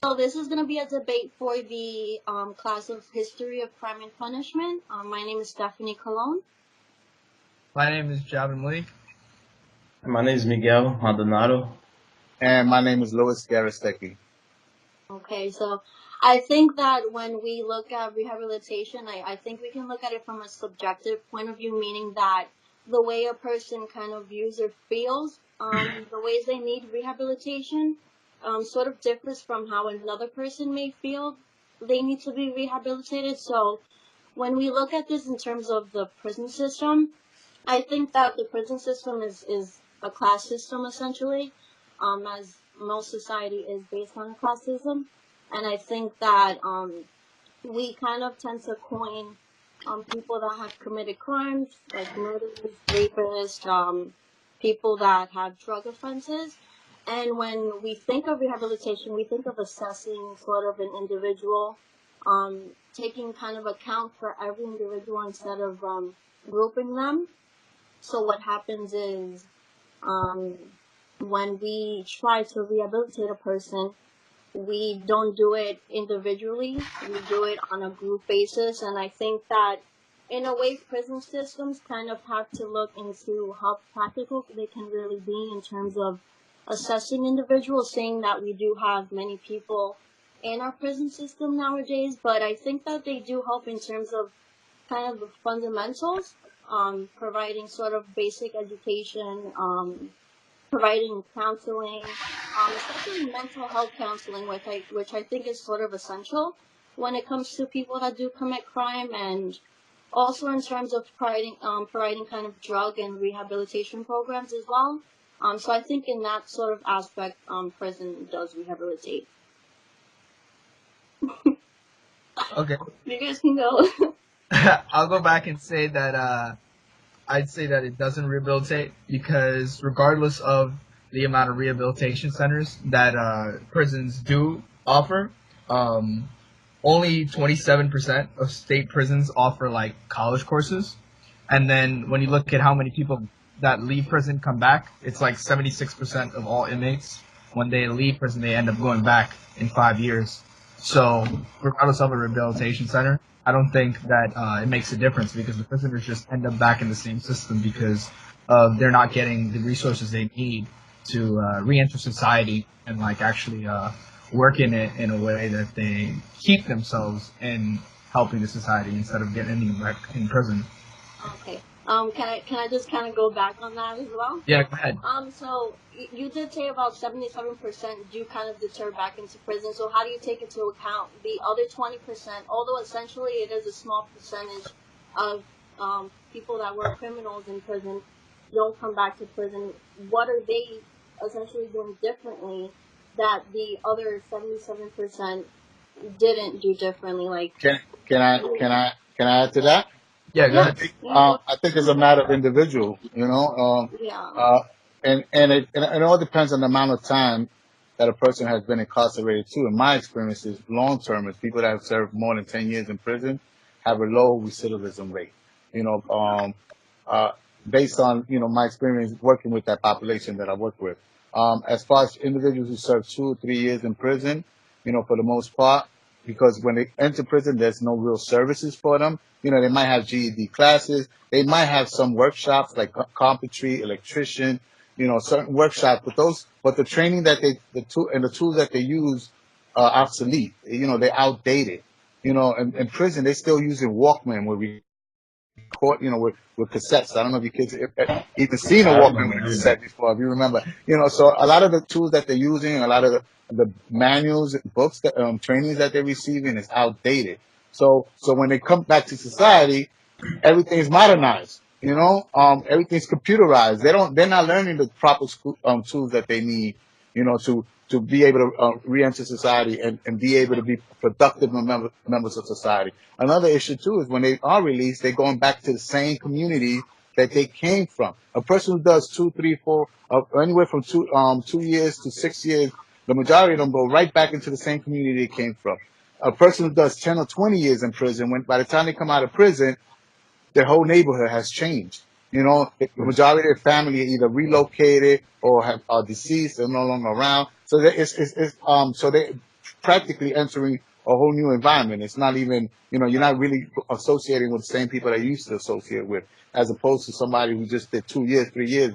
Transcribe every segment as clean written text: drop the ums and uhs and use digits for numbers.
So this is going to be a debate for the class of History of Crime and Punishment. My name is Stephanie Colon. My name is Javin Malik. My name is Miguel Maldonado. And my name is Louis Garistecki. Okay, so I think that when we look at rehabilitation, I think we can look at it from a subjective point of view, meaning that the way a person kind of views or feels, the ways they need rehabilitation, sort of differs from how another person may feel they need to be rehabilitated. So when we look at this in terms of the prison system, I think that the prison system is a class system essentially, as most society is based on classism, and I think that we kind of tend to coin people that have committed crimes like murderers, rapists, people that have drug offenses. And when we think of rehabilitation, we think of assessing sort of an individual, taking kind of account for every individual instead of grouping them. So what happens is, um, when we try to rehabilitate a person, we don't do it individually. We do it on a group basis, and I think that in a way, prison systems kind of have to look into how practical they can really be in terms of assessing individuals, saying that we do have many people in our prison system nowadays, but I think that they do help in terms of kind of the fundamentals, providing sort of basic education, providing counseling, especially mental health counseling, which I think is sort of essential when it comes to people that do commit crime, and also in terms of providing kind of drug and rehabilitation programs as well. So I think in that sort of aspect, prison does rehabilitate. Okay. You guys can go. I'll go back and say that I'd say that it doesn't rehabilitate because regardless of the amount of rehabilitation centers that prisons do offer, um, only 27% of state prisons offer like college courses. And then when you look at how many people that leave prison come back, it's like 76% of all inmates, when they leave prison, they end up going back in 5 years. So regardless of a rehabilitation center, I don't think that it makes a difference because the prisoners just end up back in the same system because they're not getting the resources they need to re-enter society and like actually work in it in a way that they keep themselves in helping the society instead of getting back in prison. Okay. Can I just kind of go back on that as well? Yeah, go ahead. So you did say about 77% do kind of deter back into prison. So how do you take into account the other 20%? Although essentially it is a small percentage of people that were criminals in prison don't come back to prison. What are they essentially doing differently that the other 77% didn't do differently? Like, Can I add to that? Yeah, go yes, ahead. yeah, I think it's a matter of individual, yeah, and it all depends on the amount of time that a person has been incarcerated too. In my experiences, long term, is people that have served more than 10 years in prison have a low recidivism rate. You know, uh, based on my experience working with that population that I work with. As far as individuals who serve 2 or 3 years in prison, for the most part, because when they enter prison, there's no real services for them. They might have GED classes, they might have some workshops like carpentry, electrician, certain workshops, but the training that the tools that they use are obsolete. They're outdated. In prison, they're still using Walkman where we record, with cassettes. I don't know if you kids have even seen a I Walkman with remember a doing that. cassette before, if you remember. So a lot of the tools that they're using, a lot of the manuals, books, trainings that they're receiving is outdated. So when they come back to society, everything's modernized. Everything's computerized. They're not learning the proper school, tools that they need, to be able to re-enter society and be able to be productive members of society. Another issue too is when they are released, they're going back to the same community that they came from. A person who does 2, 3, 4, anywhere from 2 years to 6 years, the majority of them go right back into the same community they came from. A person who does 10 or 20 years in prison, when by the time they come out of prison, their whole neighborhood has changed. The majority of their family are either relocated or are deceased, they're no longer around. So they practically entering a whole new environment. It's not even, you're not really associating with the same people that you used to associate with, as opposed to somebody who just did 2 years, 3 years,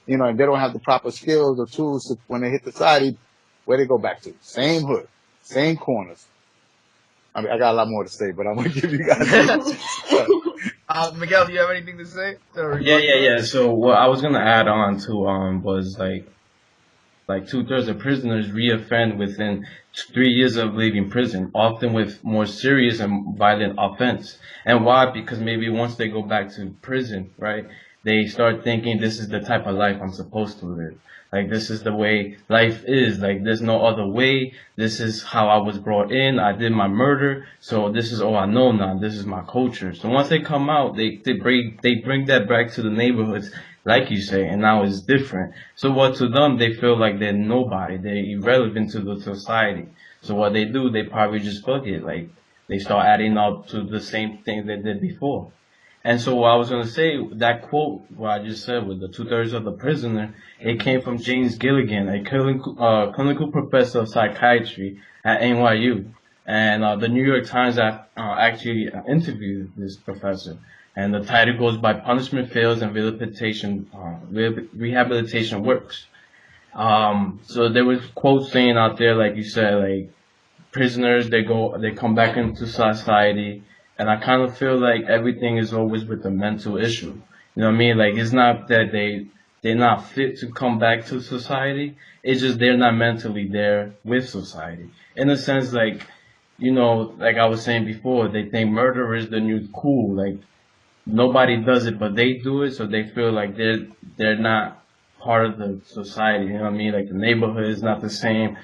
and they don't have the proper skills or tools to, when they hit society, where they go back to? Same hood, same corners. I mean, I got a lot more to say, but I'm gonna give you guys. Miguel, do you have anything to say? Or Yeah. So what I was gonna add on to was like 2/3 of prisoners reoffend within 3 years of leaving prison, often with more serious and violent offense. And why? Because maybe once they go back to prison, right, they start thinking this is the type of life I'm supposed to live. Like this is the way life is. Like there's no other way. This is how I was brought in. I did my murder, so this is all I know now. This is my culture. So once they come out, they bring that back to the neighborhoods, like you say, and now it's different. So what to them, they feel like they're nobody. They're irrelevant to the society. So what they do, they probably just fuck it. Like they start adding up to the same thing they did before. And so what I was going to say, that quote, what I just said with the 2/3 of the prisoner, it came from James Gilligan, a clinical professor of psychiatry at NYU. And the New York Times actually interviewed this professor. And the title goes, By Punishment Fails and Rehabilitation Works. So there was quotes saying out there, like you said, like prisoners, they come back into society. And I kind of feel like everything is always with a mental issue. You know what I mean? Like it's not that they're not fit to come back to society. It's just they're not mentally there with society. In a sense, like, like I was saying before, they think murder is the new cool. Like nobody does it, but they do it, so they feel like they're not part of the society. You know what I mean? Like the neighborhood is not the same.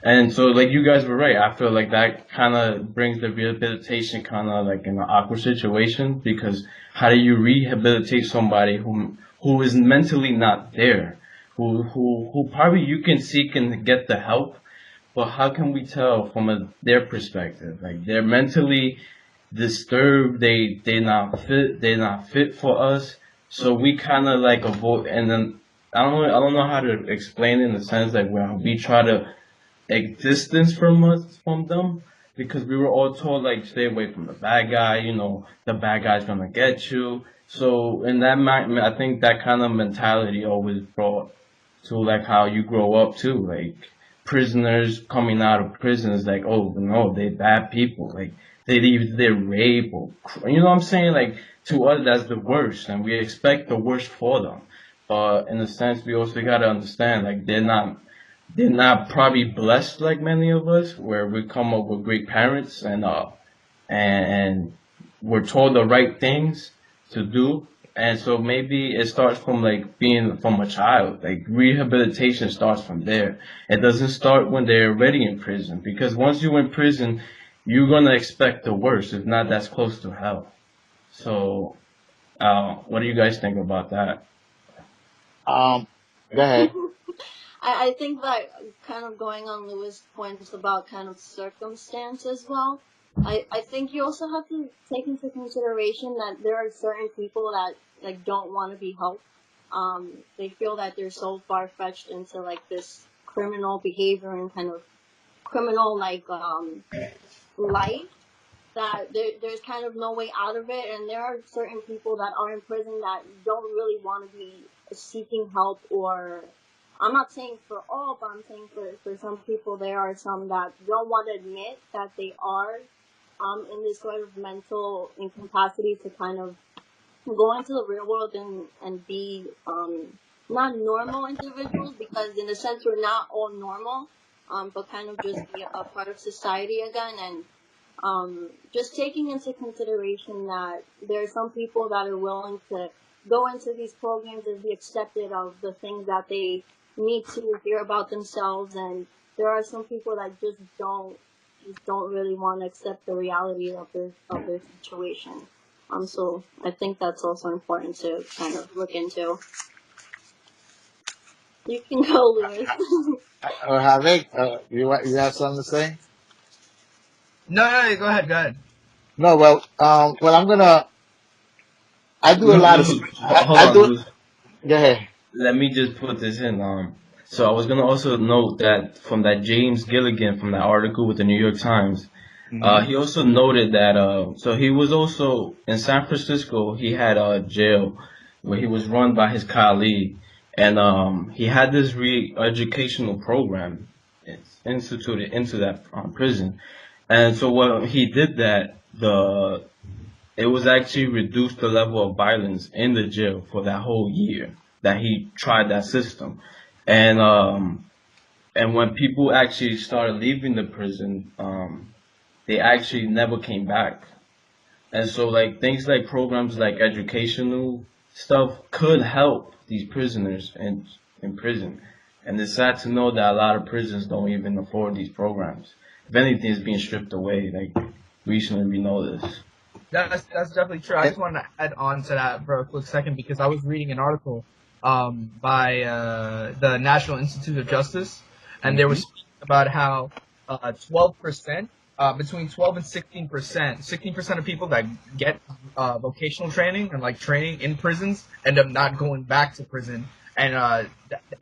And so, like you guys were right. I feel like that kind of brings the rehabilitation kind of like in an awkward situation, because how do you rehabilitate somebody who is mentally not there, who probably you can seek and get the help, but how can we tell from their perspective? Like they're mentally disturbed, they're not fit for us, so we kind of like avoid. And then I don't know how to explain it in the sense that when we try to distance from them, because we were all told like stay away from the bad guy, the bad guy's gonna get you. So in that I think that kind of mentality always brought to like how you grow up too, like prisoners coming out of prison is like, oh no, they bad people, like they're rape or you know what I'm saying, like to us that's the worst, and we expect the worst for them. But in a sense, we also gotta understand like they're not probably blessed like many of us, where we come up with great parents and we're told the right things to do. And so maybe it starts from like being from a child. Like rehabilitation starts from there. It doesn't start when they're already in prison, because once you're in prison, you're gonna expect the worst. If not, that's close to hell. So, what do you guys think about that? Go ahead. I think that kind of going on Louis' points about kind of circumstance as well. I think you also have to take into consideration that there are certain people that like don't want to be helped. They feel that they're so far fetched into like this criminal behavior and kind of criminal like life that there's kind of no way out of it. And there are certain people that are in prison that don't really want to be seeking help, or I'm not saying for all, but I'm saying for some people, there are some that don't want to admit that they are in this sort of mental incapacity to kind of go into the real world and be not normal individuals, because in a sense we're not all normal, but kind of just be a part of society again. And just taking into consideration that there are some people that are willing to go into these programs and be accepted of the things that they need to hear about themselves, and there are some people that just don't really want to accept the reality of their situation. So I think that's also important to kind of look into. You can go, Louis. Javier, you have something to say? No, go ahead. No, well, I do a lot of, Hold I on, do, Luz. go ahead. Let me just put this in. So I was gonna also note that from that James Gilligan from that article with the New York Times, Hmm. he also noted that so he was also in San Francisco. He had a jail where he was run by his colleague, and he had this re-educational program instituted into that prison. And so when he did that, the it was actually reduced the level of violence in the jail for that whole year that he tried that system. And when people actually started leaving the prison, they actually never came back. And so like things like programs like educational stuff could help these prisoners in prison. And it's sad to know that a lot of prisons don't even afford these programs. If anything is being stripped away, like recently we know this. That's definitely true. I And, just want to add on to that for a quick second because I was reading an article by the National Institute of Justice, and they were hmm speaking about how 12%, between 12 and 16% of people that get vocational training and like training in prisons end up not going back to prison and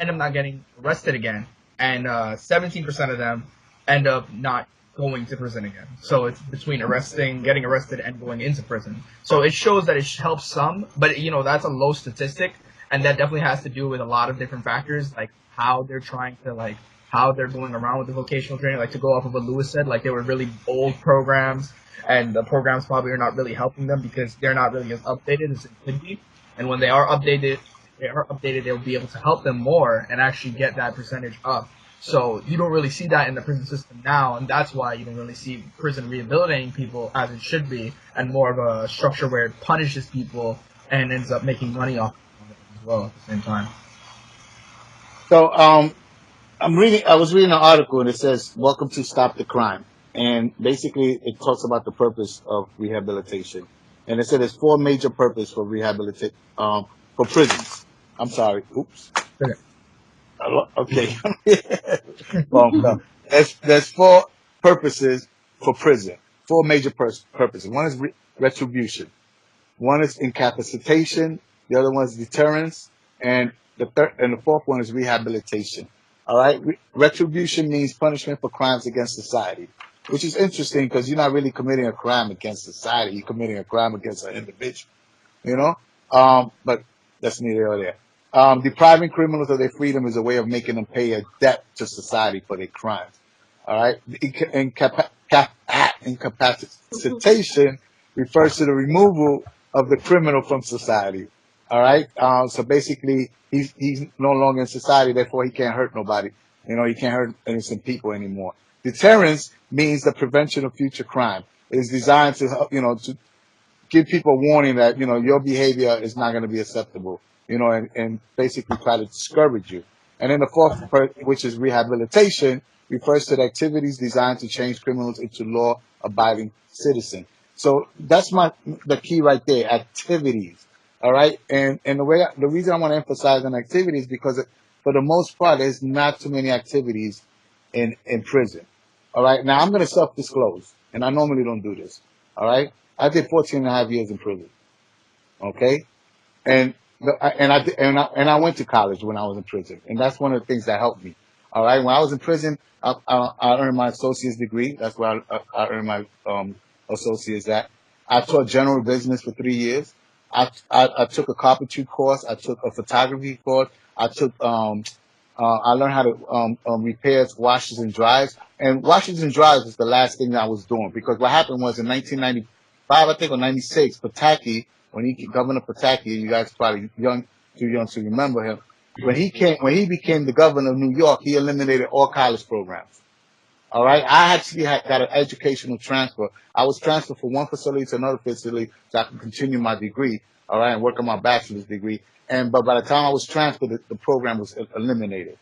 end up not getting arrested again, and 17% of them end up not going to prison again. So it's between getting arrested, and going into prison. So it shows that it helps some, but that's a low statistic, and that definitely has to do with a lot of different factors, like how they're trying to how they're going around with the vocational training. Like to go off of what Lewis said, like they were really old programs, and the programs probably are not really helping them because they're not really as updated as it could be. And when they are updated, they'll be able to help them more and actually get that percentage up. So you don't really see that in the prison system now, and that's why you don't really see prison rehabilitating people as it should be, and more of a structure where it punishes people and ends up making money off of it as well at the same time. so I was reading an article and it says, "Welcome to Stop the Crime," and basically it talks about the purpose of rehabilitation, and it said there's four major purposes for rehabilitate for prisons. I'm sorry. Oops. Okay. Wrong stuff. There's four purposes for prison. Four major purposes. One is retribution. One is incapacitation. The other one is deterrence, and the fourth one is rehabilitation. All right. Retribution means punishment for crimes against society, which is interesting because you're not really committing a crime against society. You're committing a crime against an individual. You know. But that's neither here nor there. Depriving criminals of their freedom is a way of making them pay a debt to society for their crimes. All right. Incapacitation refers to the removal of the criminal from society. All right. So basically, he's no longer in society, therefore he can't hurt nobody. He can't hurt innocent people anymore. Deterrence means the prevention of future crime. It is designed to to give people warning that your behavior is not going to be acceptable. And basically try to discourage you. And then the fourth part, which is rehabilitation, refers to the activities designed to change criminals into law-abiding citizens. So that's the key right there, activities. All right, and the reason I want to emphasize on activities because for the most part, there's not too many activities in prison. All right, now I'm going to self-disclose, and I normally don't do this. All right, I did 14 and a half years in prison. Okay, and and I went to college when I was in prison, and that's one of the things that helped me. All right, when I was in prison, I earned my associate's degree. That's where I earned my associate's at. I taught general business for 3 years. I took a carpentry course. I took a photography course. I learned how to repair washers and dryers. And washers and dryers was the last thing I was doing because what happened was in 1995, I think, or 96, Pataki, Governor Pataki, you guys probably too young to remember him. When he became the governor of New York, he eliminated all college programs. All right, I actually got an educational transfer. I was transferred from one facility to another facility so I could continue my degree. All right, and work on my bachelor's degree. But by the time I was transferred, the program was eliminated.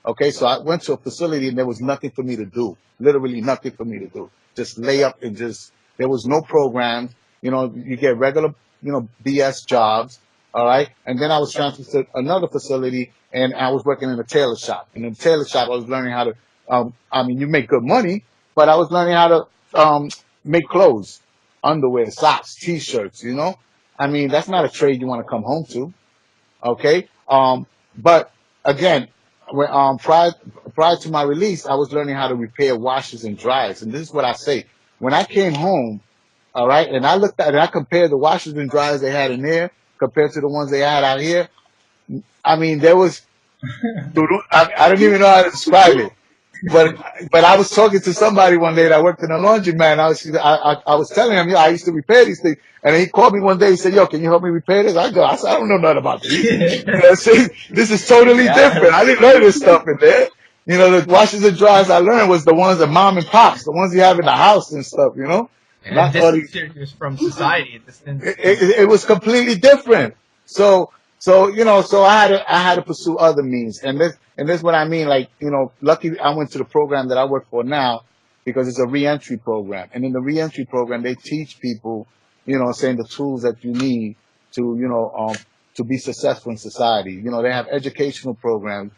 Okay, so I went to a facility and there was nothing for me to do. Literally nothing for me to do. Just lay up and there was no programs. You get regular, BS jobs. All right, and then I was transferred to another facility and I was working in a tailor shop. And in the tailor shop, I was learning how to you make good money, but I was learning how to make clothes, underwear, socks, t-shirts, that's not a trade you want to come home to. Okay. But again, when, prior to my release, I was learning how to repair washers and dryers. And this is what I say. When I came home, all right, and I looked at and I compared the washers and dryers they had in there compared to the ones they had out here. I mean, there was, I don't even know how to describe it. But I was talking to somebody one day that worked in a laundromat. And I was telling him, I used to repair these things. And he called me one day. He said, "Yo, can you help me repair this?" I said, "I don't know nothing about these. I said, this is totally different. I didn't learn this stuff in there. The washers and dryers I learned was the ones that mom and pops, the ones you have in the house and stuff. And Not all these. distance from society. It was completely different. So I had to pursue other means, and this what I mean. Like, lucky I went to the program that I work for now because it's a reentry program, and in the reentry program they teach people, saying the tools that you need to, to be successful in society. They have educational programs,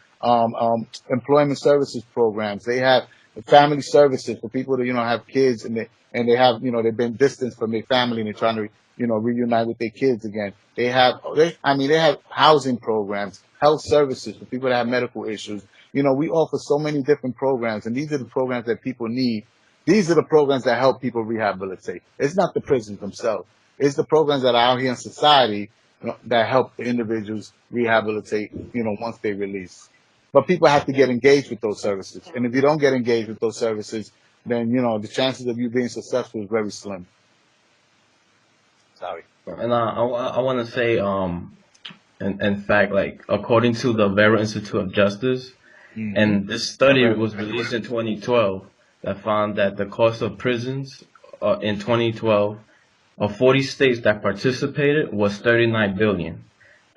employment services programs. They have family services for people that have kids and they have they've been distanced from their family and they're trying to reunite with their kids again. They have housing programs, health services for people that have medical issues. We offer so many different programs, and these are the programs that people need. These are the programs that help people rehabilitate. It's not the prisons themselves. It's the programs that are out here in society that help the individuals rehabilitate, once they release. But people have to get engaged with those services. And if you don't get engaged with those services, then, the chances of you being successful is very slim. Sorry. And I want to say, in fact, like according to the Vera Institute of Justice, and this study was released in 2012 that found that the cost of prisons in 2012 of 40 states that participated was 39 billion.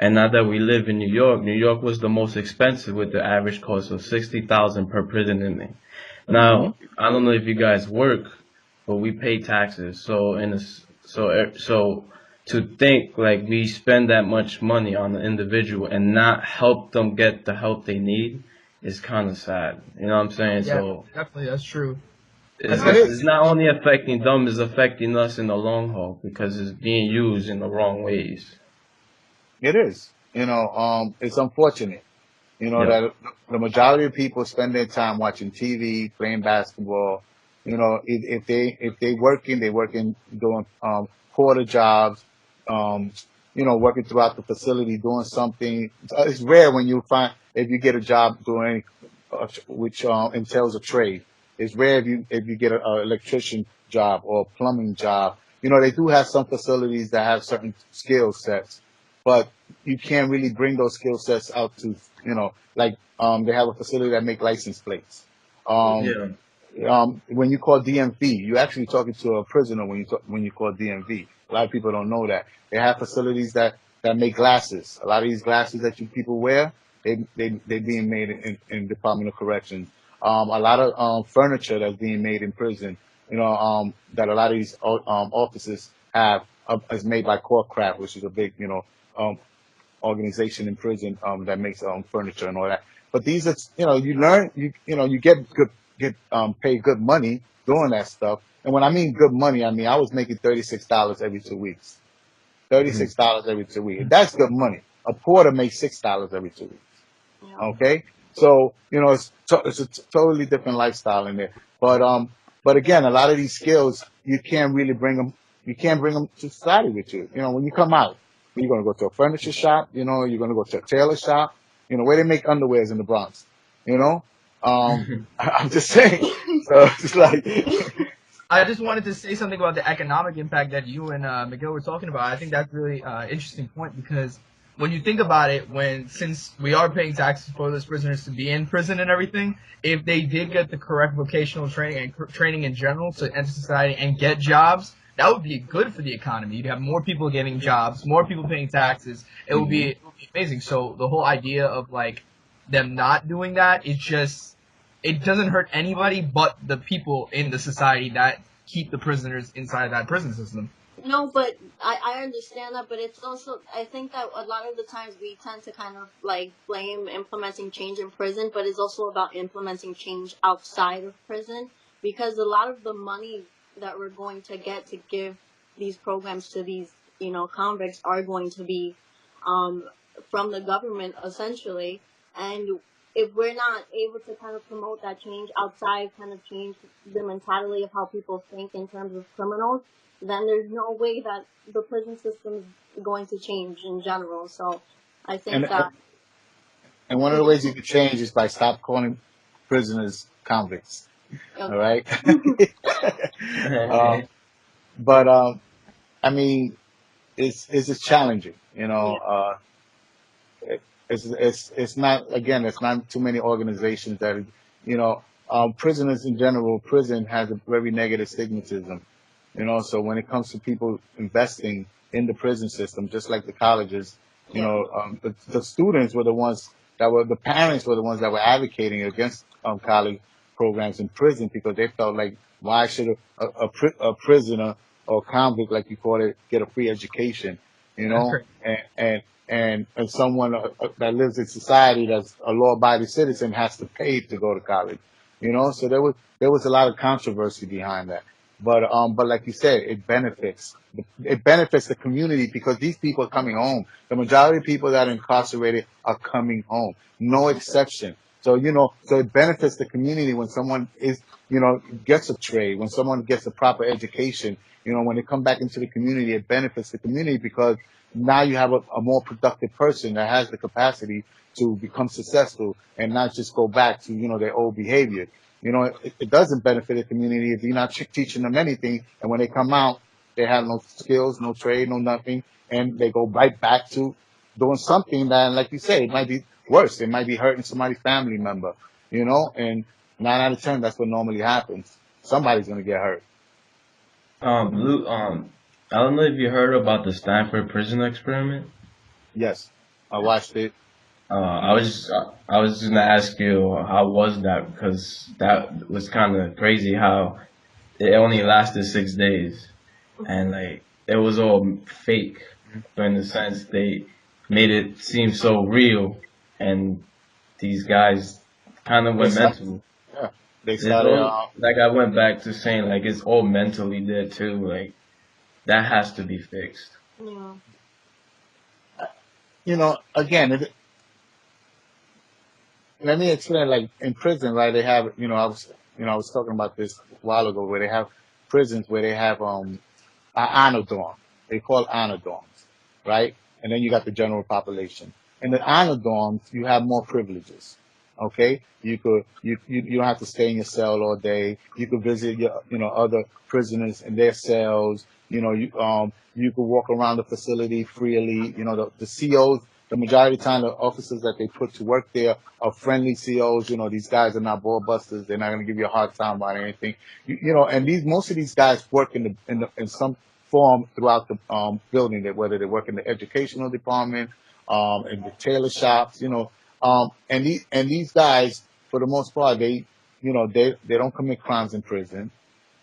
And now that we live in New York was the most expensive with the average cost of 60,000 per prison inmate. Now, I don't know if you guys work, but we pay taxes. So to think like we spend that much money on the individual and not help them get the help they need is kind of sad. You know what I'm saying? Yeah, So definitely, that's true. it's not only affecting them, it's affecting us in the long haul because it's being used in the wrong ways. It is. It's unfortunate. Yeah. That the majority of people spend their time watching TV, playing basketball. If they working, they working doing quarter jobs, working throughout the facility doing something. It's rare when you find if you get a job doing which entails a trade. It's rare if you get an electrician job or a plumbing job. They do have some facilities that have certain skill sets, but you can't really bring those skill sets out to, like they have a facility that make license plates. Yeah. When you call DMV, you're actually talking to a prisoner when you call DMV. A lot of people don't know that. They have facilities that make glasses. A lot of these glasses that you people wear, they being made in Department of Corrections. A lot of furniture that's being made in prison, that a lot of these offices have is made by Corecraft, which is a big, organization in prison that makes furniture and all that. But these are, you learn, you get paid good money doing that stuff. And when I mean good money, I mean I was making $36 every 2 weeks. $36 every 2 weeks. That's good money. A porter makes $6 every 2 weeks. Yeah. Okay, so it's a totally different lifestyle in there. But again, a lot of these skills you can't really bring them. You can't bring them to society with you. When you come out, you're gonna go to a furniture shop. You're gonna go to a tailor shop. Where they make underwears in the Bronx. I'm just saying. So it's like. I just wanted to say something about the economic impact that you and Miguel were talking about. I think that's really interesting point because when you think about it, since we are paying taxes for those prisoners to be in prison and everything, if they did get the correct vocational training and training in general to enter society and get jobs, that would be good for the economy. You'd have more people getting jobs, more people paying taxes. It would be amazing. So the whole idea of like them not doing that is just, it doesn't hurt anybody but the people in the society that keep the prisoners inside that prison system. No, but I understand that, but it's also, I think that a lot of the times we tend to kind of like blame implementing change in prison, but it's also about implementing change outside of prison, because a lot of the money that we're going to get to give these programs to these, convicts are going to be from the government essentially, and if we're not able to kind of promote that change outside, kind of change the mentality of how people think in terms of criminals, then there's no way that the prison system is going to change in general. So I think And that and one of the ways you can change is by stop calling prisoners convicts. All right. uh, but I mean, it's just challenging. You know, it's not, again, it's not too many organizations that, you know, prisoners in general, prison has a very negative stigmatism. You know, so when it comes to people investing in the prison system, just like the colleges, you know, the students were the ones the parents were the ones that were advocating against college programs in prison, because they felt like, why should a prisoner or convict, like you call it, get a free education? You That's know, great. and someone that lives in society that's a law-abiding citizen has to pay to go to college. You know, so there was a lot of controversy behind that. But like you said, it benefits the community, because these people are coming home. The majority of people that are incarcerated are coming home, no exception. So, you know, so it benefits the community when someone gets a trade, when someone gets a proper education. You know, when they come back into the community, it benefits the community, because now you have a more productive person that has the capacity to become successful and not just go back to, their old behavior. You know, it doesn't benefit the community if you're not teaching them anything. And when they come out, they have no skills, no trade, no nothing. And they go right back to doing something that, like you say, it might be worse. It might be hurting somebody's family member, and 9 out of 10, that's what normally happens. Somebody's going to get hurt. Luke, I don't know if you heard about the Stanford prison experiment. Yes, I watched it. I was just gonna ask you, how was that? Because that was kind of crazy how it only lasted 6 days, and like it was all fake. In the sense they made it seem so real, and these guys kind of They went start, mental. yeah, they It's started. all like I went back to saying like it's all mentally there too. Like that has to be fixed. yeah, Again, let me explain. Like in prison, right? They have, I was talking about this a while ago, where they have prisons where they have an honor dorm. They call honor dorms, right? And then you got the general population. In the honor dorms, you have more privileges. Okay, you don't have to stay in your cell all day. You could visit your other prisoners in their cells. You could walk around the facility freely. The COs, the majority of the time, the officers that they put to work there are friendly COs. These guys are not ball busters. They're not going to give you a hard time about anything. And most of these guys work in some form throughout the building, that whether they work in the educational department, in the tailor shops, and these guys, for the most part, they don't commit crimes in prison.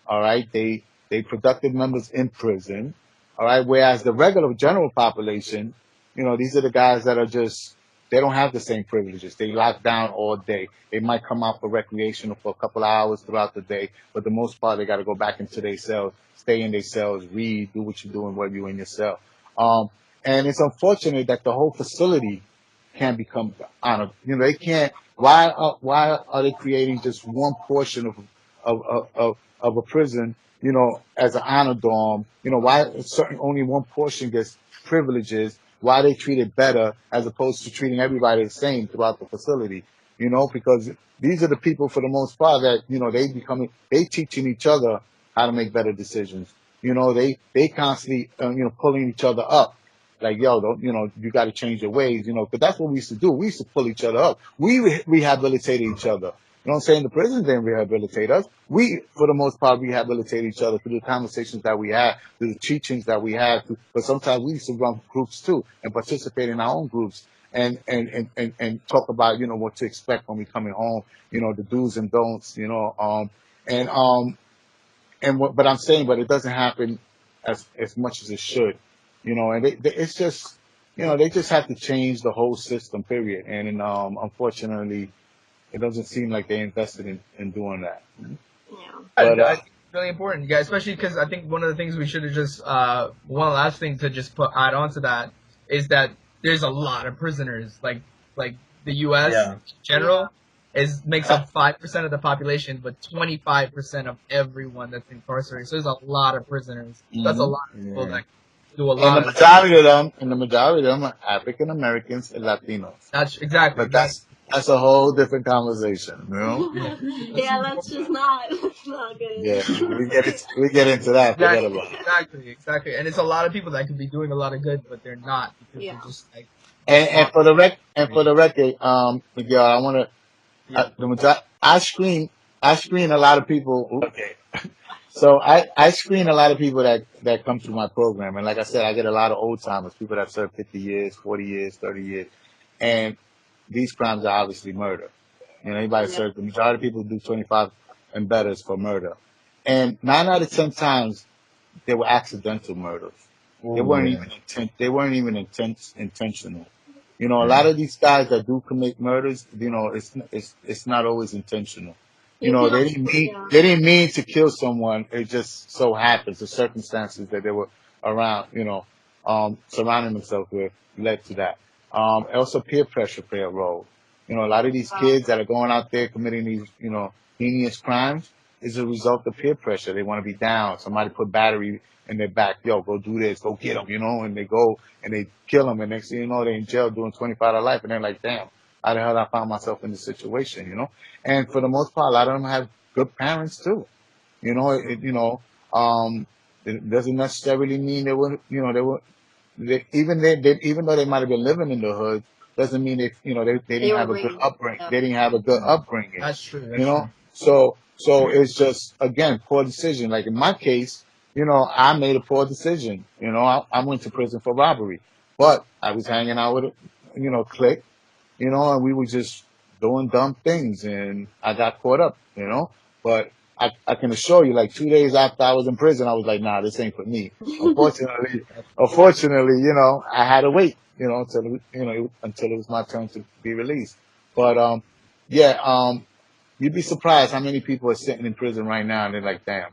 All right, they productive members in prison. All right, whereas the regular general population, these are the guys that are just, they don't have the same privileges. They lock down all day. They might come out for recreational for a couple of hours throughout the day, but the most part they got to go back into their cells, stay in their cells, read, do what you're doing while you're in your cell. And it's unfortunate that the whole facility can't become honored. They can't. Why are they creating just one portion of a prison? As an honor dorm. Why only one portion gets privileges? Why they treat it better as opposed to treating everybody the same throughout the facility? Because these are the people, for the most part, that they teaching each other how to make better decisions. They constantly pulling each other up. Like, yo, don't, you got to change your ways, because that's what we used to do. We used to pull each other up. We rehabilitated each other. You know what I'm saying? The prisons didn't rehabilitate us. We, for the most part, rehabilitate each other through the conversations that we had, through the teachings that we had. But sometimes we used to run groups too and participate in our own groups and talk about, what to expect when we coming home, the do's and don'ts, and but I'm saying, but it doesn't happen as much as it should, and it's just, they just have to change the whole system, period. And unfortunately, it doesn't seem like they invested in doing that. yeah. But I think it's really important, yeah, especially because I think one of the things we should have just one last thing to just add on to that is that there's a lot of prisoners. Like like the U.S. Yeah. in general makes up 5% of the population, but 25% of everyone that's incarcerated. So there's a lot of prisoners. That's a Hmm. lot of people Yeah. that do a And lot the of. majority of them are African Americans and Latinos. That's exactly. But that's a whole different conversation, you know? Yeah. Yeah, let's just not get Yeah, into we get into that. Forget Exactly, about it. exactly. And it's a lot it. People that could be doing a lot of good, but they're not because Yeah. they're just like And for the record, Miguel, I want to. yeah. I screen a lot of people. Okay. So I screen a lot of people that come through my program. And like I said, I get a lot of old timers, people that served 50 years, 40 years, 30 years. And these crimes are obviously murder. You know, anybody Yeah. served, the majority of people do 25 and better is for murder. And 9 out of 10 times, they were accidental murders. They Oh weren't yeah. even intentional. You know, a lot of these guys that do commit murders, you know, it's not always intentional. You You know, can, yeah. they didn't mean to kill someone. It just so happens the circumstances that they were around, you know, surrounding themselves with led to that. Also peer pressure play a role. You know, a lot of these Wow. kids that are going out there committing these, you know, heinous crimes is a result of peer pressure. They want to be down. Somebody put battery in their back. Yo, go do this. Go get them, you know, and they go and they kill them. And next thing you know, they're in jail doing 25 to life. And they're like, damn, how the hell did I find myself in this situation, you know? And for the most part, a lot of them have good parents too. You know, it doesn't necessarily mean they were, you know, even though they might have been living in the hood, doesn't mean they They didn't were have a good raised. upbringing. Yeah. They didn't have a good upbringing, That's true. you That's know. true. So it's just again poor decision. Like in my case, you know, I made a poor decision. You know, I went to prison for robbery, but I was hanging out with, you know, clique, you know, and we were just doing dumb things, and I got caught up, you know. But I can assure you, like 2 days after I was in prison, I was like, nah, this ain't for me. Unfortunately, you know, I had to wait, you know, until it was my turn to be released. But yeah, you'd be surprised how many people are sitting in prison right now, and they're like, damn,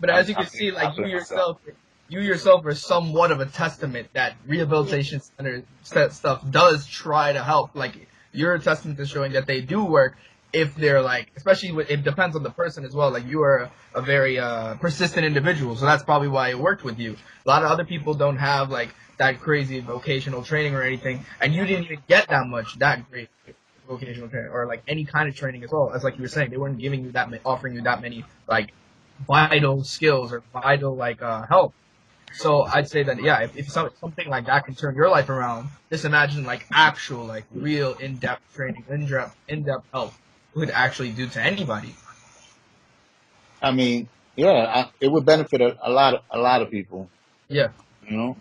But as you I can think see, I like put myself. you yourself are somewhat of a testament that Yeah. rehabilitation center stuff does try to help. Like you're a testament to showing that they do work. If they're like, especially it depends on the person as well. Like you are a very persistent individual, so that's probably why it worked with you. A lot of other people don't have like that crazy vocational training or anything, and you didn't even get that great vocational training or like any kind of training as well. As like you were saying, they weren't giving you offering you that many like vital skills or vital like help. So I'd say that yeah, if something like that can turn your life around, just imagine like actual like real in-depth training, in-depth help would actually do to anybody. I mean, yeah, it would benefit a lot of people, Yeah, you know.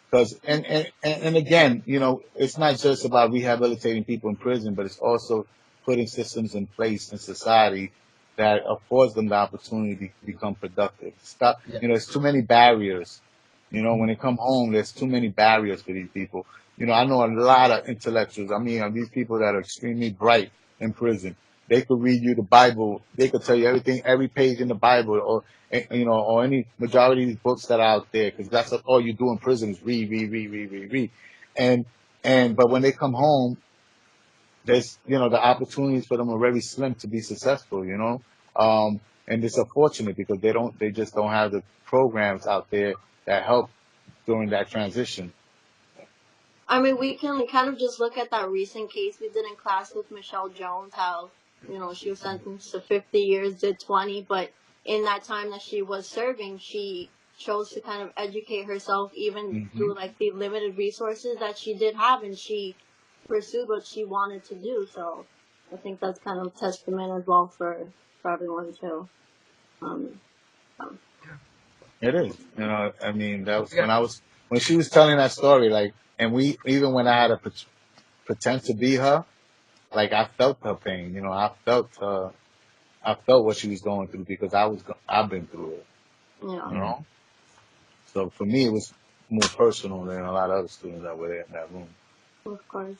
Because and again, you know, it's not just about rehabilitating people in prison, but it's also putting systems in place in society that affords them the opportunity to become productive. Stop, yeah, you know, there's too many barriers. You know, when they come home, there's too many barriers for these people. You know, I know a lot of intellectuals. I mean, these people that are extremely bright in prison. They could read you the Bible. They could tell you everything, every page in the Bible, or you know, or any majority of these books that are out there, because that's all you do in prison is read, read, read, read, read, read. And but when they come home, there's you know the opportunities for them are very slim to be successful. You know, and it's unfortunate because they just don't have the programs out there that help during that transition. I mean, we can kind of just look at that recent case we did in class with Michelle Jones, how, she was sentenced to 50 years, did 20, but in that time that she was serving, she chose to kind of educate herself even Hmm. through like the limited resources that she did have, and she pursued what she wanted to do. So I think that's kind of testament as well for everyone too. Um, so, It is. You know, I mean, that was yeah. when she was telling that story, like, and even when I had to pretend to be her, like, I felt her pain. You know, I felt what she was going through because I've been through it. yeah, You know, so for me, it was more personal than a lot of other students that were there in that room. of course.